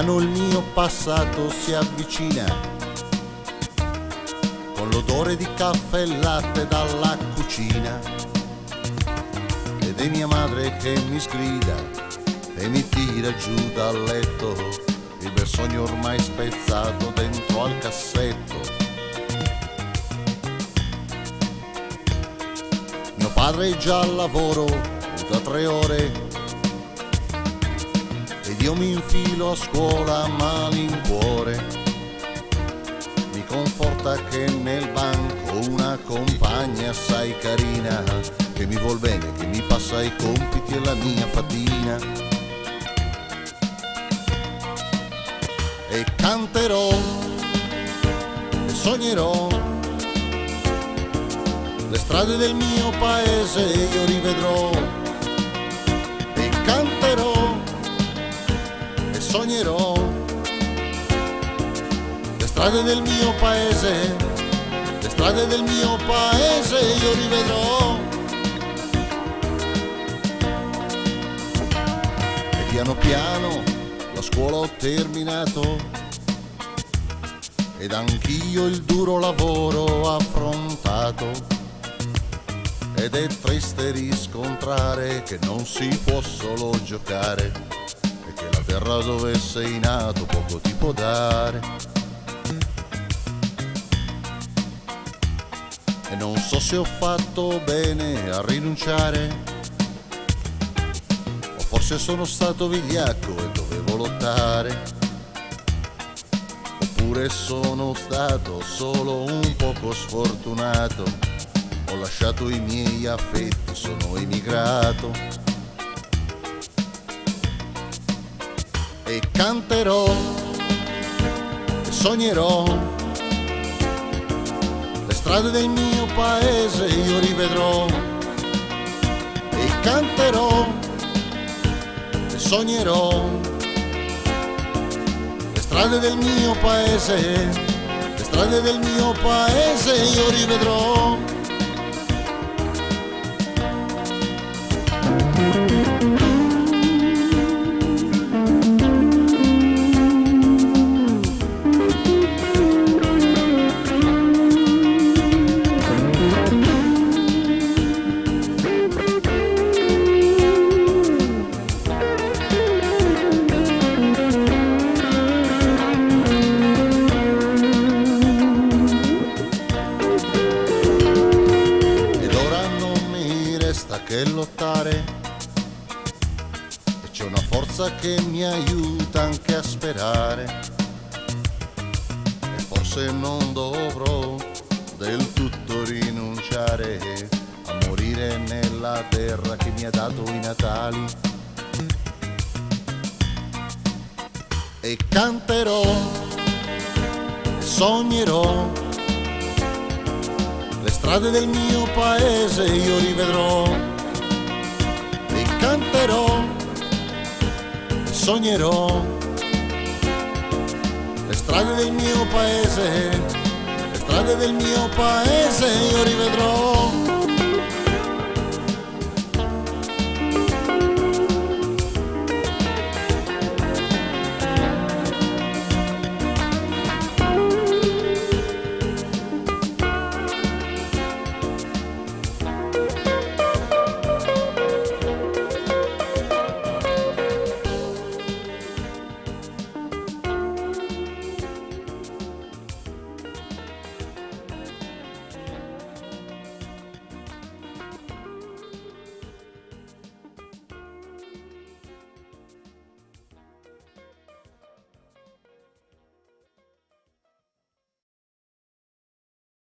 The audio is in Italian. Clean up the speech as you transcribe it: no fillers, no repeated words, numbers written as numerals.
piano il mio passato si avvicina, con l'odore di caffè e latte dalla cucina, ed è mia madre che mi sgrida e mi tira giù dal letto, il bel sogno ormai spezzato dentro al cassetto. Mio padre è già al lavoro da 3 ore ed io mi infilo a scuola a malincuore. Mi conforta che nel banco una compagna assai carina, che mi vuol bene, che mi passa i compiti e la mia fatina. E canterò e sognerò le strade del mio paese, io rivedrò. E canterò e sognerò le strade del mio paese, le strade del mio paese io rivedrò. E piano piano la scuola ho terminato ed anch'io il duro lavoro ho affrontato. Ed è triste riscontrare che non si può solo giocare e che la terra dove sei nato poco ti può dare. E non so se ho fatto bene a rinunciare, o forse sono stato vigliacco e dovevo lottare, oppure sono stato solo un poco sfortunato. Ho lasciato i miei affetti, sono emigrato. E canterò e sognerò le strade del mio paese, io rivedrò. E canterò e sognerò le strade del mio paese, le strade del mio paese io rivedrò. Che lottare, e c'è una forza che mi aiuta anche a sperare, e forse non dovrò del tutto rinunciare a morire nella terra che mi ha dato i natali. E canterò e sognerò le strade del mio paese io rivedrò. E canterò e sognerò le strade del mio paese, le strade del mio paese io rivedrò.